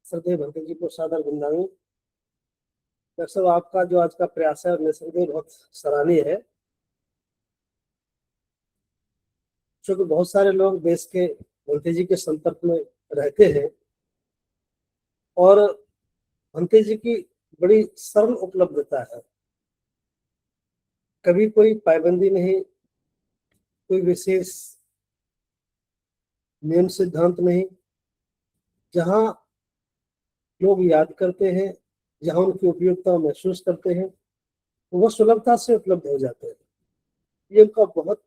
श्रद्धेय भंते जी को सादर वंदनाएं। डॉक्टर साहब, आपका जो आज का प्रयास है निसंदेह बहुत सराहनीय है, क्योंकि बहुत सारे लोग देश के भंते जी के संपर्क में रहते हैं और भंते जी की बड़ी सरल उपलब्धता है। कभी कोई पाबंदी नहीं, कोई विशेष नियम सिद्धांत नहीं। जहाँ लोग याद करते हैं, जहाँ उनकी उपयोगिता महसूस करते हैं, वो सुलभता से उपलब्ध हो जाते हैं। ये उनका बहुत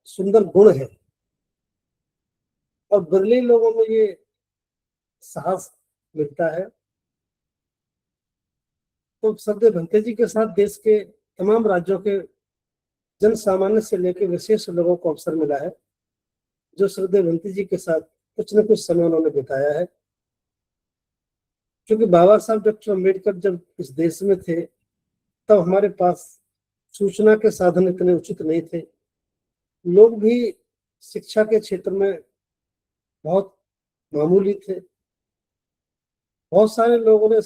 सुंदर गुण है और बिरले लोगों में ये साहस मिलता है। तो श्रद्धेय भंते जी के साथ देश के तमाम राज्यों के जन सामान्य से लेकर विशेष लोगों को अवसर मिला है, जो श्रद्धेय भंते जी के साथ कुछ न कुछ समय उन्होंने बिताया है। क्योंकि बाबा साहब डॉक्टर अम्बेडकर जब इस देश में थे तब हमारे पास सूचना के साधन इतने उचित नहीं थे। लोग भी शिक्षा के क्षेत्र में बहुत मामूली थे। बहुत सारे लोगों ने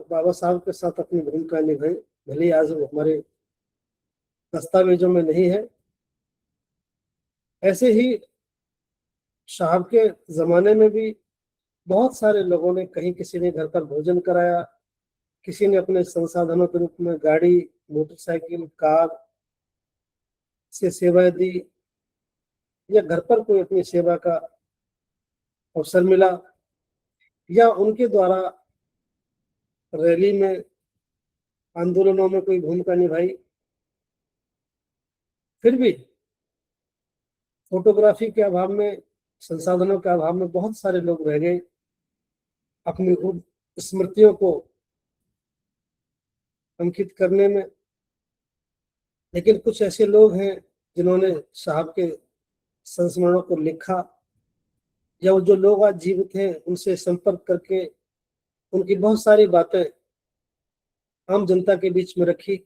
बाबा साहब के साथ अपनी भूमिका निभाई, भले आज वो हमारे दस्तावेजों में नहीं है। ऐसे ही साहब के जमाने में भी बहुत सारे लोगों ने, कहीं किसी ने घर पर भोजन कराया, किसी ने अपने संसाधनों के रूप में गाड़ी, मोटरसाइकिल, कार से सेवाएं दी, या घर पर कोई अपनी सेवा का अवसर मिला, या उनके द्वारा रैली में, आंदोलनों में कोई भूमिका निभाई। फिर भी फोटोग्राफी के अभाव में, संसाधनों के अभाव में बहुत सारे लोग रह गए अपनी स्मृतियों को अंकित करने में। लेकिन कुछ ऐसे लोग हैं जिन्होंने साहब के संस्मरणों को लिखा, या वो जो लोग आज जीवित हैं उनसे संपर्क करके उनकी बहुत सारी बातें आम जनता के बीच में रखी।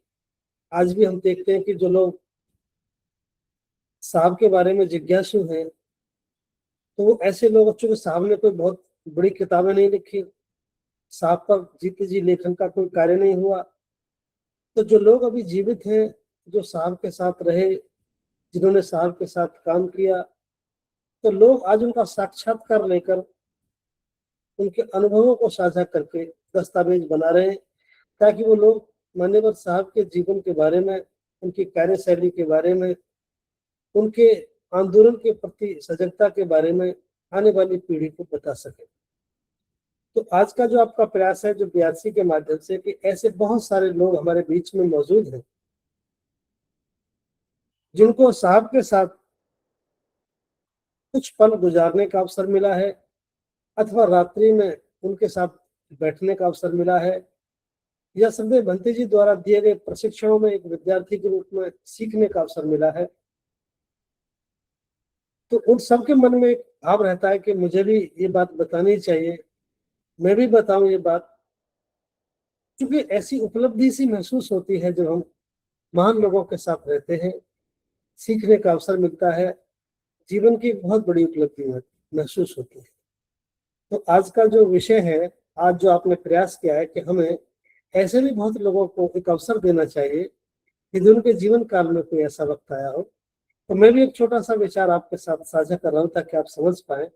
आज भी हम देखते हैं कि जो लोग साहब के बारे में जिज्ञासु हैं, तो वो ऐसे लोग, चूंकि साहब ने कोई बहुत बड़ी किताबें नहीं लिखी, साहब पर जीते जी लेखन का कोई कार्य नहीं हुआ, तो जो लोग अभी जीवित हैं, जो साहब के साथ रहे, जिन्होंने साहब के साथ काम किया, तो लोग आज उनका साक्षात्कार लेकर उनके अनुभवों को साझा करके दस्तावेज बना रहे हैं, ताकि वो लोग मान्यवर साहब के जीवन के बारे में, उनकी कार्यशैली के बारे में, उनके आंदोलन के प्रति सजगता के बारे में आने वाली पीढ़ी को बता सके। तो आज का जो आपका प्रयास है, जो 82 के माध्यम से, कि ऐसे बहुत सारे लोग हमारे बीच में मौजूद हैं जिनको साहब के साथ कुछ पल गुजारने का अवसर मिला है, अथवा रात्रि में उनके साथ बैठने का अवसर मिला है, या श्रद्धेय भंते जी द्वारा दिए गए प्रशिक्षणों में एक विद्यार्थी के रूप में सीखने का अवसर मिला है, तो उन सबके मन में एक भाव रहता है कि मुझे भी ये बात बतानी चाहिए, मैं भी बताऊं ये बात। क्योंकि ऐसी उपलब्धि सी महसूस होती है जब हम महान लोगों के साथ रहते हैं, सीखने का अवसर मिलता है, जीवन की एक बहुत बड़ी उपलब्धि महसूस होती है। तो आज का जो विषय है, आज जो आपने प्रयास किया है कि हमें ऐसे भी बहुत लोगों को एक अवसर देना चाहिए कि उनके जीवन काल में कोई ऐसा वक्त आया हो, तो मैं भी एक छोटा सा विचार आपके साथ साझा कर रहा हूँ ताकि आप समझ पाए।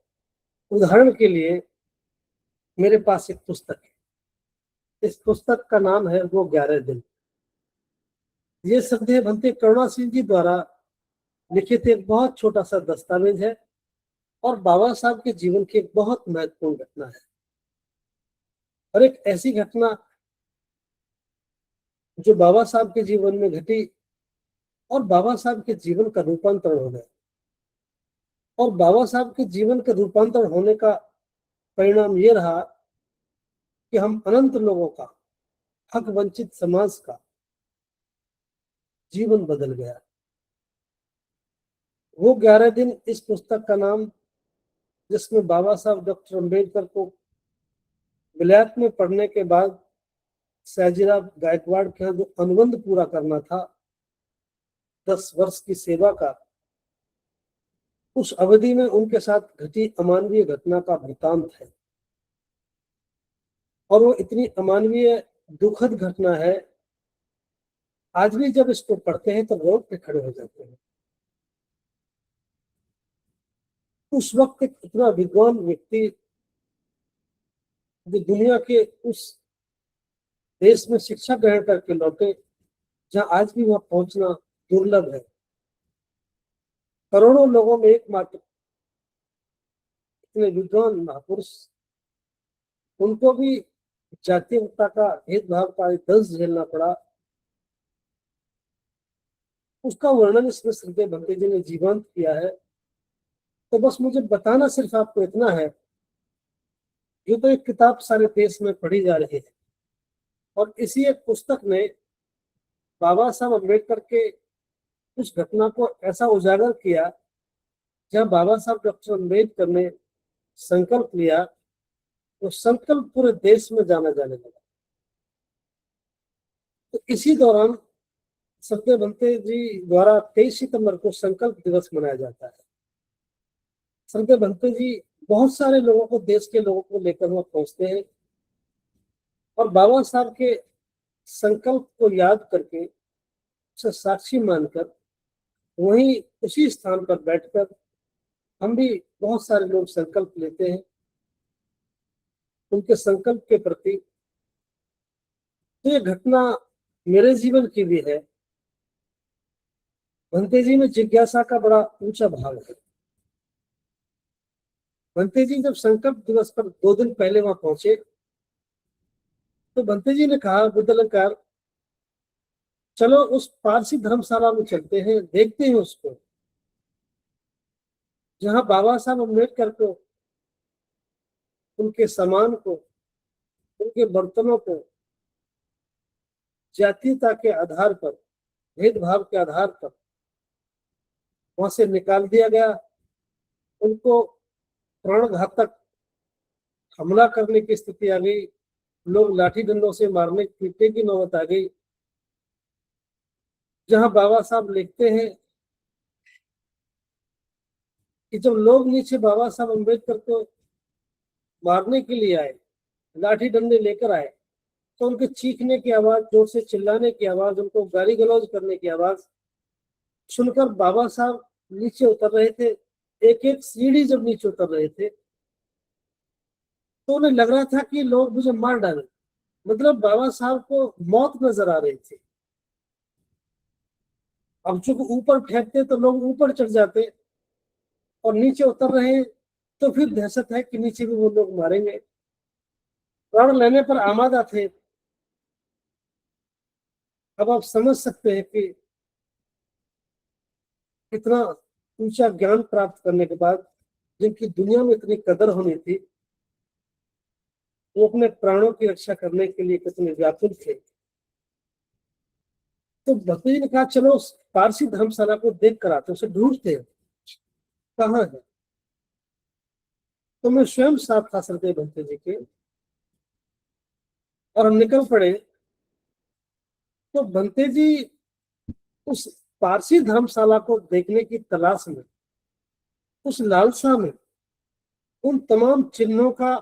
उदाहरण के लिए, मेरे पास एक पुस्तक है, इस पुस्तक का नाम है वो 11 दिन। ये श्रद्धेय भंते करुणा सिंह जी द्वारा लिखित एक बहुत छोटा सा दस्तावेज है और बाबा साहब के जीवन की एक बहुत महत्वपूर्ण घटना है, और एक ऐसी घटना जो बाबा साहब के जीवन में घटी और बाबा साहब के जीवन का रूपांतरण हो गया। और बाबा साहब के जीवन का रूपांतरण होने का परिणाम ये रहा कि हम अनंत लोगों का, हक वंचित समाज का जीवन बदल गया। वो 11 दिन, इस पुस्तक का नाम, जिसमें बाबा साहब डॉक्टर अम्बेडकर को विलायत में पढ़ने के बाद सयाजीराव गायकवाड़ के यहाँ जो अनुबंध पूरा करना था 10 वर्ष की सेवा का, उस अवधि में उनके साथ घटी अमानवीय घटना का वृतांत है। और वो इतनी अमानवीय दुखद घटना है, आज भी जब इसको पढ़ते हैं तो रोड पे खड़े हो जाते हैं। उस वक्त एक इतना विद्वान व्यक्ति जो दुनिया के उस देश में शिक्षा ग्रहण करके लौटे जहां आज भी वहां पहुंचना दुर्लभ है। करोड़ों लोगों में एकमात्र इतने विद्वान महापुरुष, उनको भी जातीयता का, भेदभाव का दंश झेलना पड़ा। उसका वर्णन इसमें श्रीदेव भंते जी ने जीवंत किया है। तो बस मुझे बताना सिर्फ आपको इतना है, ये तो एक किताब सारे देश में पढ़ी जा रही है और इसी एक पुस्तक ने बाबा साहब अम्बेडकर के उस घटना को ऐसा उजागर किया जहां बाबा साहब डॉक्टर अम्बेडकर ने संकल्प लिया, तो संकल्प पूरे देश में जाना जाने लगा। तो इसी दौरान सरदेव भंते जी द्वारा 23 सितंबर को संकल्प दिवस मनाया जाता है। सरदेव भंते जी बहुत सारे लोगों को, देश के लोगों को लेकर वहां पहुंचते हैं और बाबा साहब के संकल्प को याद करके, उसे साक्षी मानकर, वहीं उसी स्थान पर बैठकर हम भी बहुत सारे लोग संकल्प लेते हैं उनके संकल्प के प्रति। तो ये घटना मेरे जीवन की भी है। भंते जी में जिज्ञासा का बड़ा ऊंचा भाव है। भंते जी जब संकल्प दिवस पर 2 दिन पहले वहां पहुंचे तो भंते जी ने कहा, बुद्धलंकार चलो उस पारसी धर्मशाला में चलते हैं, देखते हैं उसको, जहां बाबा साहब अम्बेडकर को, उनके सामान को, उनके बर्तनों को जातीयता के आधार पर, भेदभाव के आधार पर वहां से निकाल दिया गया। उनको प्राणघातक हमला करने की स्थिति आ गई, लोग लाठी डंडों से मारने पीटने की नौबत आ गई। जहां बाबा साहब लिखते हैं कि जब लोग नीचे बाबा साहब अम्बेडकर को मारने के लिए आए, लाठी डंडे लेकर आए, तो उनके चीखने की आवाज, जोर से चिल्लाने की आवाज, उनको गाली गलौज करने की आवाज सुनकर बाबा साहब नीचे उतर रहे थे। एक एक सीढ़ी जब नीचे उतर रहे थे तो उन्हें लग रहा था कि लोग मुझे मार डालें, मतलब बाबा साहब को मौत नजर आ रही थी। अब चूंकि ऊपर फेंकते तो लोग ऊपर चढ़ जाते और नीचे उतर रहे हैं तो फिर दहशत है कि नीचे भी वो लोग मारेंगे। प्राण लेने पर आमादा थे। अब आप समझ सकते हैं कि इतना ऊंचा ज्ञान प्राप्त करने के बाद, जिनकी दुनिया में इतनी कदर होनी थी, वो अपने प्राणों की रक्षा करने के लिए कितने व्याकुल थे। तो भक्ति जी ने कहा चलो पारसी धर्मशाला को देख कर आते, उसे ढूंढते हैं कहाँ है। तो मैं स्वयं साथ था सरदेव भंते जी के और हम निकल पड़े। तो भंते जी उस पारसी धर्मशाला को देखने की तलाश में, उस लालसा में, उन तमाम चिन्हों का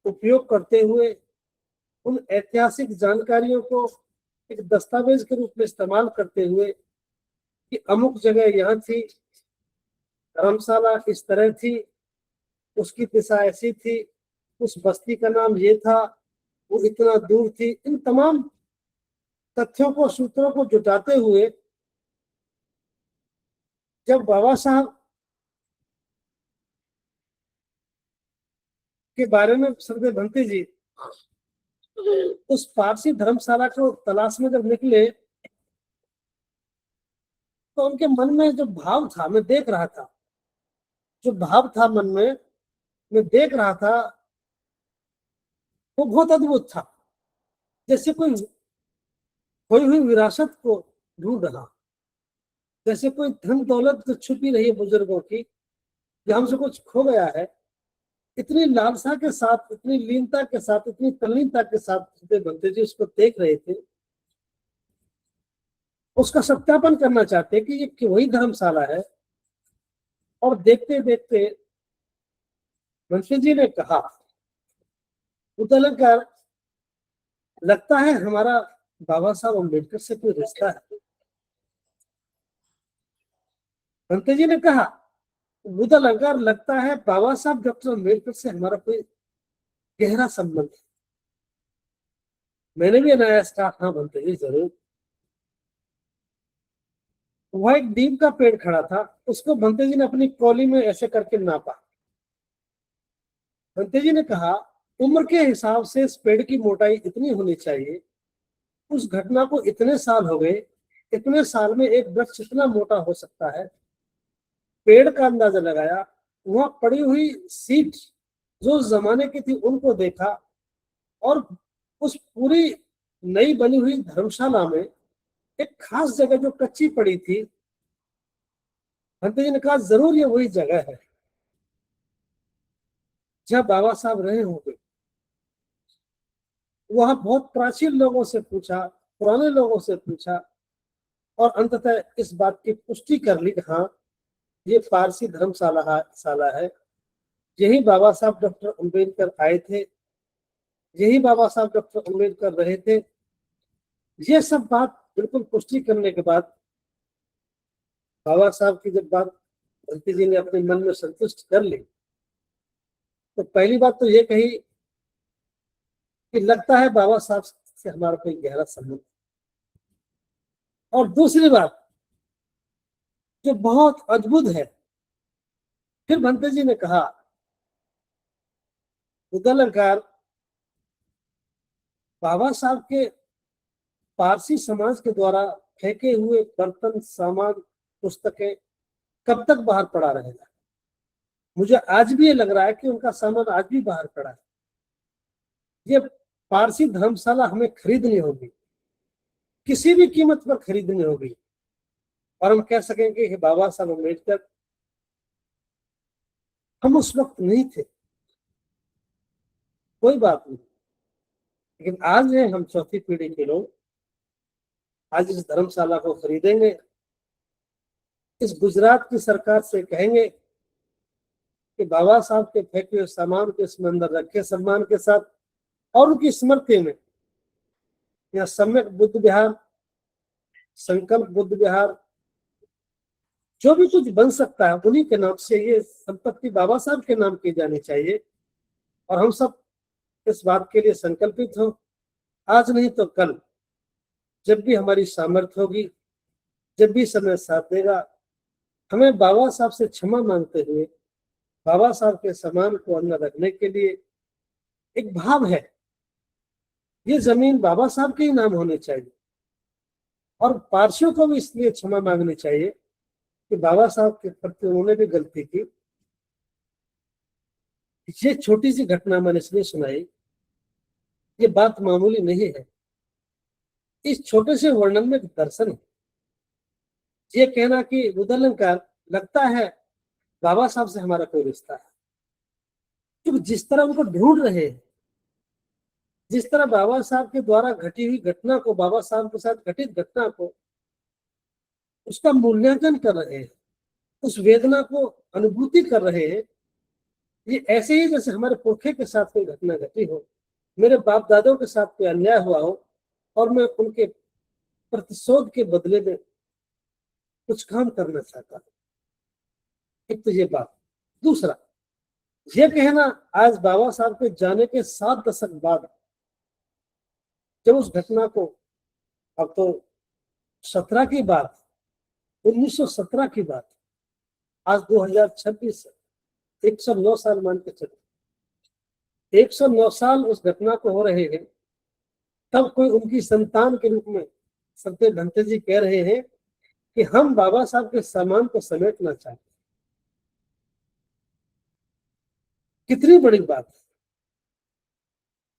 उपयोग करते हुए, उन ऐतिहासिक जानकारियों को एक दस्तावेज के रूप में इस्तेमाल करते हुए कि अमुक जगह यहाँ थी, धर्मशाला इस तरह थी, उसकी दिशा ऐसी थी, उस बस्ती का नाम ये था, वो इतना दूर थी, इन तमाम तथ्यों को, सूत्रों को जुटाते हुए जब बाबा साहब के बारे में सरदेव भंते जी उस पारसी धर्मशाला को तलाश में जब निकले तो उनके मन में जो भाव था, मैं देख रहा था, जो भाव था मन में, मैं देख रहा था, वो बहुत अद्भुत था। जैसे कोई खोई हुई विरासत को ढूंढ रहा, जैसे कोई धन दौलत जो छुपी रही है बुजुर्गों की, जो हमसे कुछ खो गया है। इतनी लालसा के साथ, इतनी लीनता के साथ, इतनी तल्लीनता के साथ भंते जी उसको देख रहे थे, उसका सत्यापन करना चाहते कि ये वही धर्मशाला है। और देखते देखते भंते जी ने कहा, उतलकर लगता है हमारा बाबा साहब अम्बेडकर से कोई रिश्ता है। भंते जी ने कहा, बुद्ध अलंकार, लगता है बाबा साहब डॉक्टर अम्बेडकर से हमारा कोई गहरा संबंध है। मैंने भी अनायास कहा, हाँ भंते जी जरूर। वह एक नीम का पेड़ खड़ा था, उसको भंते जी ने अपनी कौली में ऐसे करके नापा। भंते जी ने कहा, उम्र के हिसाब से इस पेड़ की मोटाई इतनी होनी चाहिए। उस घटना को इतने साल हो गए, इतने साल में एक वृक्ष इतना मोटा हो सकता है। पेड़ का अंदाजा लगाया, वहां पड़ी हुई सीट जो उस जमाने की थी उनको देखा, और उस पूरी नई बनी हुई धर्मशाला में एक खास जगह जो कच्ची पड़ी थी, भंते जी ने कहा जरूर ये वही जगह है जहाँ बाबा साहब रहे होंगे। वहां बहुत प्राचीन लोगों से पूछा, पुराने लोगों से पूछा, और अंततः इस बात की पुष्टि कर ली, हाँ ये फारसी धर्मशाला शाला है। यही बाबा साहब डॉक्टर अम्बेडकर आए थे, यही बाबा साहब डॉक्टर अम्बेडकर रहे थे। ये सब बात बिल्कुल पुष्टि करने के बाद बाबा साहब की जब बात भंती जी ने अपने मन में संतुष्ट कर ली, तो पहली बात तो ये कही कि लगता है बाबा साहब से हमारा कोई गहरा संबंध। और दूसरी बात जो बहुत अद्भुत है, फिर भंते जी ने कहा, उदलंकार, बाबा साहब के पारसी समाज के द्वारा फेंके हुए बर्तन, सामान, पुस्तकें कब तक बाहर पड़ा रहेगा। मुझे आज भी ये लग रहा है कि उनका सामान आज भी बाहर पड़ा है। ये पारसी धर्मशाला हमें खरीदनी होगी, किसी भी कीमत पर खरीदनी होगी, और हम कह सकेंगे कि बाबा साहब अम्बेडकर, हम उस वक्त नहीं थे, कोई बात नहीं, लेकिन आज है हम चौथी पीढ़ी के लोग, आज इस धर्मशाला को खरीदेंगे, इस गुजरात की सरकार से कहेंगे कि बाबा साहब के फेंके हुए सामान को इसमें अंदर रखे सम्मान के साथ, और उनकी स्मृति में यहाँ सम्यक बुद्ध विहार, संकल्प बुद्ध विहार, जो भी कुछ बन सकता है उन्हीं के नाम से ये संपत्ति बाबा साहब के नाम की जानी चाहिए। और हम सब इस बात के लिए संकल्पित हो, आज नहीं तो कल, जब भी हमारी सामर्थ्य होगी, जब भी समय साथ देगा, हमें बाबा साहब से क्षमा मांगते हुए बाबा साहब के सम्मान को अंदर रखने के लिए एक भाव है, ये जमीन बाबा साहब के ही नाम होनी चाहिए। और पारसियों को भी इसलिए क्षमा मांगनी चाहिए कि बाबा साहब के प्रति उन्होंने भी गलती की। ये छोटी सी घटना मैंने इसलिए सुनाई, ये बात मामूली नहीं है, इस छोटे से वर्णन में दर्शन है। ये कहना कि बुद्धलंकार, लगता है बाबा साहब से हमारा कोई रिश्ता है, क्योंकि जिस तरह उनको ढूंढ रहे हैं, जिस तरह बाबा साहब के द्वारा घटी हुई घटना को, बाबा साहब के साथ घटित घटना को, उसका मूल्यांकन कर रहे हैं, उस वेदना को अनुभूति कर रहे हैं, ये ऐसे ही जैसे हमारे पुरखे के साथ कोई घटना घटी हो, मेरे बाप दादों के साथ कोई अन्याय हुआ हो, और मैं उनके प्रतिशोध के बदले में कुछ काम करना चाहता हूं। एक तो ये बात। दूसरा ये कहना, आज बाबा साहब के जाने के 7 दशक बाद, जब उस घटना को, अब तो 17 की बात, 1917 की बात, आज 2026 है, 109 साल मान के चले, 109 साल उस घटना को हो रहे हैं, तब कोई उनकी संतान के रूप में सत्य भंते जी कह रहे हैं कि हम बाबा साहब के सम्मान को समेटना चाहते हैं। कितनी बड़ी बात है।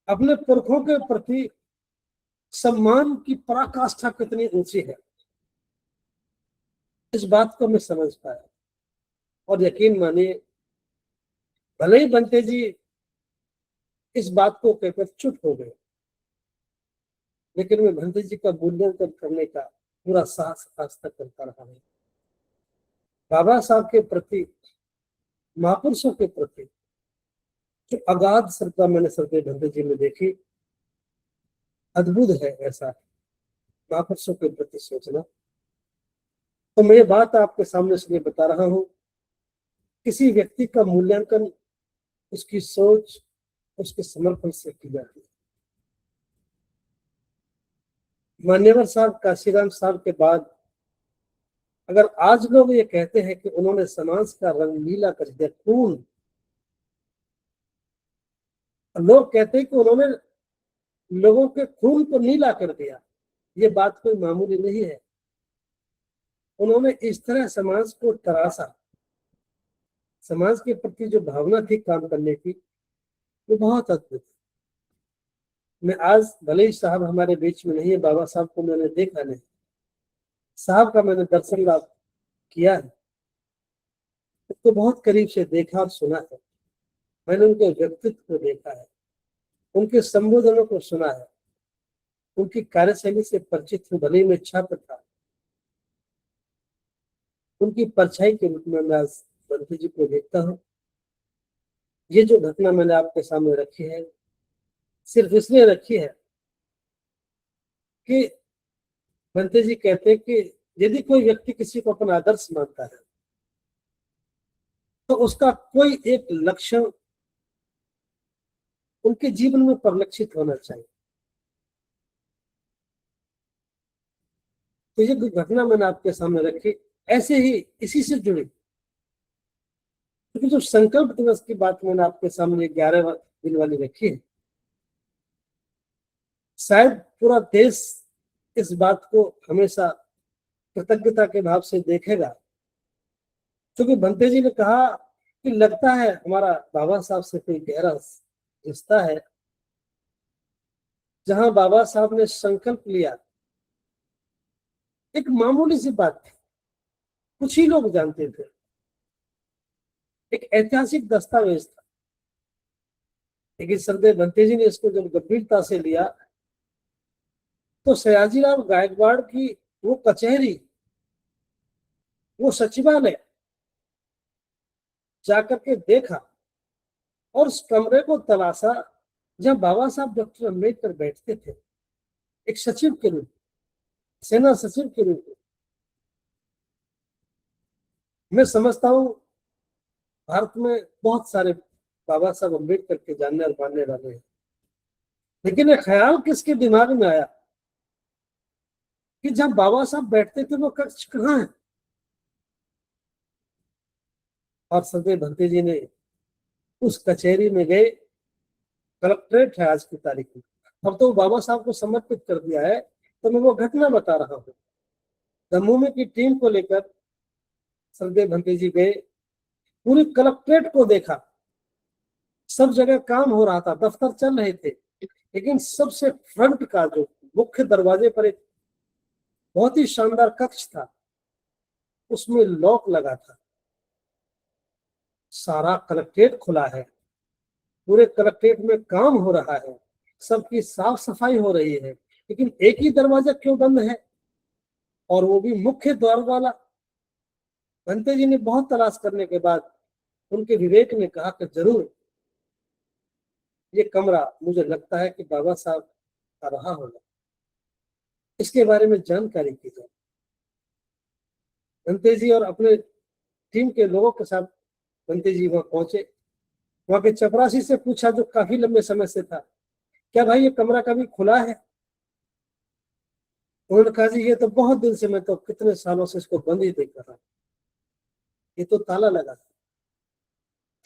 अपने पुरखों के प्रति सम्मान की पराकाष्ठा कितनी ऊंची है, इस बात को मैं समझ पाया। और यकीन मानिए, भले ही बंते जी इस बात को कहकर चुप हो गए, लेकिन मैं बंते जी का मूल्यांकन करने का पूरा साहस आज तक करता रहा है। बाबा साहब के प्रति, महापुरुषों के प्रति जो अगाध श्रद्धा मैंने सरदेव बंते जी में देखी, अद्भुत है ऐसा महापुरुषों के प्रति सोचना। तो मैं ये बात आपके सामने इसलिए बता रहा हूं, किसी व्यक्ति का मूल्यांकन उसकी सोच, उसके समर्पण से की जाती है। मान्यवर साहब काशीराम साहब के बाद अगर आज लोग ये कहते हैं कि उन्होंने समाज का रंग नीला कर दिया, खून, लोग कहते हैं कि उन्होंने लोगों के खून को नीला कर दिया, ये बात कोई मामूली नहीं है। उन्होंने इस तरह समाज को तराशा, समाज के प्रति जो भावना थी काम करने की, वो बहुत अद्भुत है। मैं आज भले ही साहब हमारे बीच में नहीं है, बाबा साहब को मैंने देखा नहीं, साहब का मैंने दर्शन लाभ किया है, उसको बहुत करीब से देखा और सुना है। मैंने उनके व्यक्तित्व को देखा है, उनके संबोधनों को सुना है, उनकी कार्यशैली से परिचित हूँ। भले ही मैं छात्र था, उनकी परछाई के रूप में मैं आज बंटी जी को देखता हूँ। ये जो घटना मैंने आपके सामने रखी है, सिर्फ इसलिए रखी है कि बंटी जी कहते हैं कि यदि कोई व्यक्ति किसी को अपना आदर्श मानता है तो उसका कोई एक लक्षण उनके जीवन में परिलक्षित होना चाहिए। तो ये घटना मैंने आपके सामने रखी, ऐसे ही इसी से जुड़ी, क्योंकि जो संकल्प दिवस की बात मैंने आपके सामने 11 दिन वाली रखी है, शायद पूरा देश इस बात को हमेशा कृतज्ञता के भाव से देखेगा, क्योंकि बंते जी ने कहा कि लगता है हमारा बाबा साहब से कोई गहरा रिश्ता है। जहां बाबा साहब ने संकल्प लिया, एक मामूली सी बात थी, कुछ ही लोग जानते थे, एक ऐतिहासिक दस्तावेज था, लेकिन सरदेव बंते जी ने इसको जब गंभीरता से लिया तो सयाजीराव गायकवाड़ की वो कचहरी, वो सचिवालय जाकर के देखा और उस कमरे को तलाशा जहां बाबा साहब डॉक्टर अम्बेडकर बैठते थे, एक सचिव के रूप, सेना सचिव के रूप में। मैं समझता हूं भारत में बहुत सारे बाबा साहब अम्बेडकर के जानने और मानने वाले हैं, लेकिन ये ख्याल किसके दिमाग में आया कि जब बाबा साहब बैठते थे वो कक्ष कहाँ है। और सदैव भंते जी ने उस कचहरी में गए, कलेक्ट्रेट है आज की तारीख में, अब तो बाबा साहब को समर्पित कर दिया है। तो मैं वो घटना बता रहा हूँ, जम्मू की टीम को लेकर सदैव भंते जी गए, पूरी कलेक्ट्रेट को देखा, सब जगह काम हो रहा था, दफ्तर चल रहे थे, लेकिन सबसे फ्रंट का जो मुख्य दरवाजे पर एक बहुत ही शानदार कक्ष था, उसमें लॉक लगा था। सारा कलेक्ट्रेट खुला है, पूरे कलेक्ट्रेट में काम हो रहा है, सबकी साफ सफाई हो रही है, लेकिन एक ही दरवाजा क्यों बंद है, और वो भी मुख्य द्वार वाला। भंते जी ने बहुत तलाश करने के बाद उनके विवेक ने कहा कि जरूर ये कमरा मुझे लगता है कि बाबा साहब का रहा होगा, इसके बारे में जानकारी की जाए। भंते जी और अपने टीम के लोगों के साथ भंते जी वहां पहुंचे, वहां के चपरासी से पूछा जो काफी लंबे समय से था, क्या भाई ये कमरा कभी खुला है। उन्होंने कहा जी ये तो बहुत दिन से, मैं तो कितने सालों से इसको बंद ही देख रहा, ये तो ताला लगा था।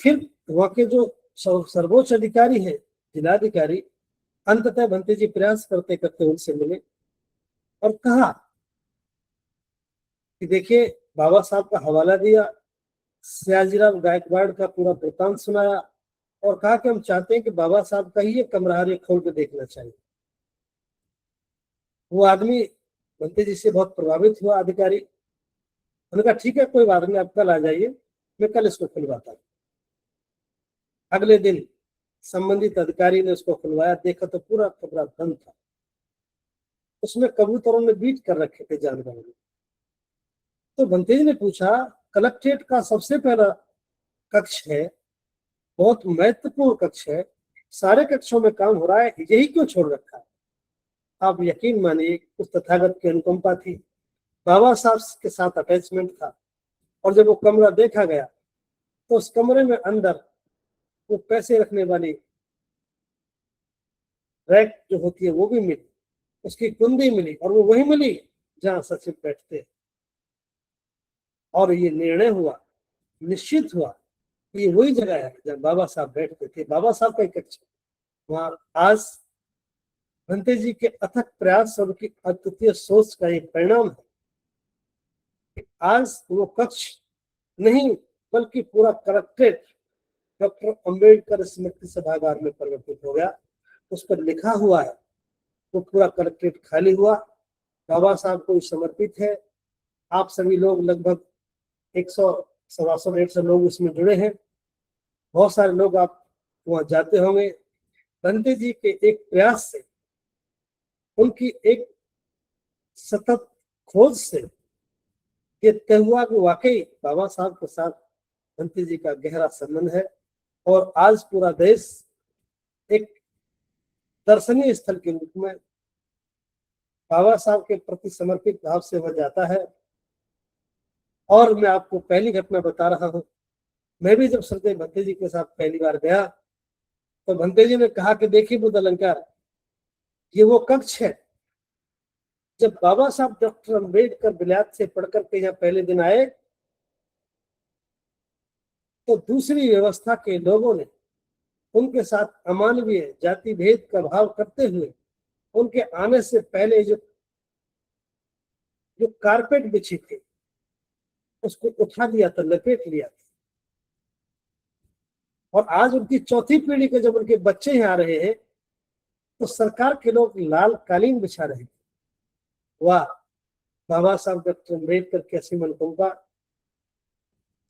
फिर वहां के जो सर्वोच्च अधिकारी है, जिलाधिकारी, अंततः भंते जी प्रयास करते करते उनसे मिले और कहा कि देखिए, बाबा साहब का हवाला दिया, सयाजीराव गायकवाड़ का पूरा वृत्तांत सुनाया और कहा कि हम चाहते हैं कि बाबा साहब का ही ये कमरा हर एक खोल के देखना चाहिए। वो आदमी भंते जी से बहुत प्रभावित हुआ, अधिकारी। उन्होंने कहा ठीक है, कोई बात नहीं, आप कल आ जाइए, मैं कल इसको खुलवाता हूँ। अगले दिन संबंधित अधिकारी ने उसको खुलवाया, देखा तो पूरा कमरा बंद था, उसमें कबूतरों ने बीट कर रखे थे जानवरों ने। तो भंते जी ने पूछा, कलेक्ट्रेट का सबसे पहला कक्ष है, बहुत महत्वपूर्ण कक्ष है, सारे कक्षों में काम हो रहा है, यही क्यों छोड़ रखा है। आप यकीन मानिए उस तथागत की अनुकंपा थी, बाबा साहब के साथ अटैचमेंट था। और जब वो कमरा देखा गया तो उस कमरे में अंदर वो पैसे रखने वाली रैक जो होती है वो भी मिली, उसकी कुंडी मिली, और वो वही मिली जहां सचिव बैठते। और ये निर्णय हुआ, निश्चित हुआ कि ये वही जगह है जहां बाबा साहब बैठते थे। बाबा साहब का एक कक्ष वहां आज भंते जी के अथक प्रयास और उनकी अद्वितीय सोच का एक परिणाम है कि आज वो कक्ष नहीं बल्कि पूरा कलेक्ट्रेट डॉक्टर अंबेडकर स्मृति सभागार में परिवर्तित हो गया। उस पर लिखा हुआ है, वो पूरा कलेक्ट्रेट खाली हुआ, बाबा साहब को समर्पित है। आप सभी लोग लगभग 100 150 150 लोग इसमें जुड़े हैं। बहुत सारे लोग आप वहां जाते होंगे। भंते जी के एक प्रयास से, उनकी एक सतत खोज से ये तय हुआ कि वाकई बाबा साहब के साथ भंते जी का गहरा संबंध है। और आज पूरा देश एक दर्शनीय स्थल के रूप में बाबा साहब के प्रति समर्पित भाव से वह जाता है। और मैं आपको पहली घटना बता रहा हूं, मैं भी जब श्रद्धेय भंते जी के साथ पहली बार गया तो भंते जी ने कहा कि देखिए बुद्ध अलंकार, ये वो कक्ष है जब बाबा साहब डॉक्टर अंबेडकर बिलायत से पढ़कर के यहाँ पहले दिन आए तो दूसरी व्यवस्था के लोगों ने उनके साथ अमानवीय जाति भेद का भाव करते हुए उनके आने से पहले जो कारपेट बिछी थी उसको उठा दिया था, लपेट लिया था। और आज उनकी चौथी पीढ़ी के जब उनके बच्चे यहाँ आ रहे हैं तो सरकार के लोग लाल कालीन बिछा रहे हैं। वाह, बाबा साहब डॉक्टर अम्बेडकर की असीम अनुकंपा,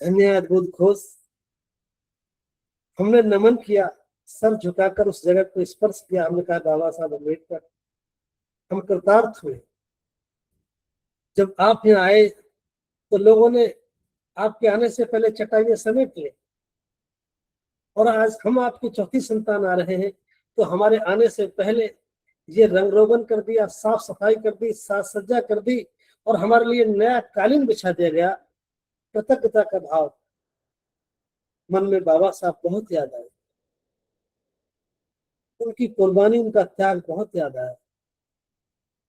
धन्य अद्भुत खोज। हमने नमन किया, सर झुकाकर उस जगह को स्पर्श किया। हमने कहा बाबा साहब अम्बेडकर, हम कृतार्थ हुए। जब आप यहाँ आए तो लोगों ने आपके आने से पहले चटाइयां समेट ली, और आज हम आपकी चौथी संतान आ रहे हैं तो हमारे आने से पहले ये रंग रोगन कर दिया, साफ सफाई कर दी, साज सज्जा कर दी, और हमारे लिए नया कालीन बिछा दिया गया। कृतज्ञता का भाव मन में बाबा साहब बहुत याद आए। उनकी कुर्बानी, उनका त्याग बहुत याद आया।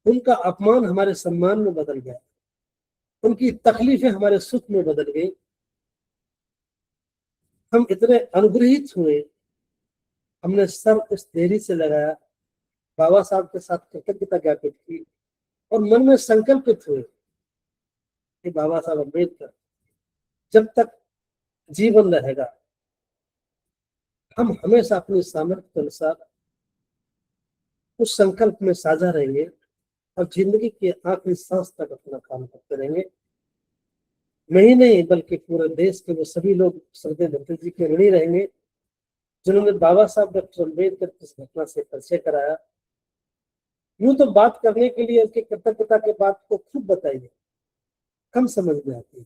उनका अपमान हमारे सम्मान में बदल गया, उनकी तकलीफें हमारे सुख में बदल गई। हम इतने अनुग्रहित हुए, हमने सर उस देरी से लगाया, बाबा साहब के साथ कृतज्ञता ज्ञापित की, और मन में संकल्पित हुए कि बाबा साहब अम्बेडकर जब तक जीवन रहेगा हम हमेशा अपनी सामर्थ्य के अनुसार उस संकल्प में साझा रहेंगे और जिंदगी के आखिरी सांस तक अपना काम करते रहेंगे। मैं ही नहीं बल्कि पूरे देश के वो सभी लोग श्रद्धेय भंते जी के ऋणी रहेंगे जिन्होंने बाबा साहब डॉक्टर अम्बेडकर की इस घटना से परिचय कराया। यूं तो बात करने के लिए उनकी कृतज्ञता के बात को खूब बताइए, कम समझ में आती है।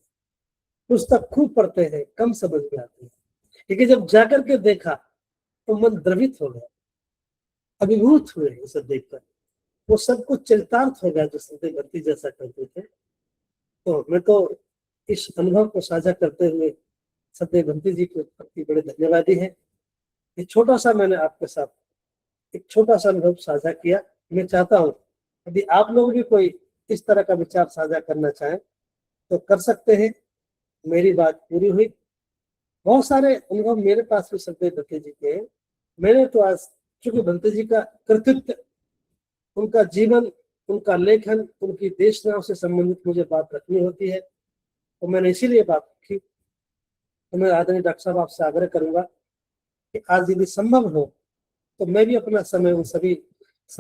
पुस्तक खूब पढ़ते हैं, कम समझ में आती है। लेकिन जब जाकर के देखा तो मन द्रवित हो गया, अभिभूत हुए उसे देखकर। वो सब कुछ चरितार्थ हो गया जो श्रद्धेय भंते जैसा करते थे। तो मैं तो इस अनुभव को साझा करते हुए श्रद्धेय भंते जी के प्रति बड़े धन्यवादी हैं। ये छोटा सा मैंने आपके साथ एक छोटा सा अनुभव साझा किया। मैं चाहता हूँ यदि आप लोग भी कोई इस तरह का विचार साझा करना चाहें तो कर सकते हैं। मेरी बात पूरी हुई। बहुत सारे अनुभव मेरे पास भी श्रद्धेय भंते जी के हैं। मैंने तो आज चूंकि भंते जी का कृतित्व, उनका जीवन, उनका लेखन, उनकी देशनाव से संबंधित मुझे बात रखनी होती है तो मैंने इसीलिए बात रखी। तो मैं आदरणीय डॉक्टर साहब आपसे आग्रह करूंगा कि आज यदि संभव हो तो मैं भी अपना समय उन सभी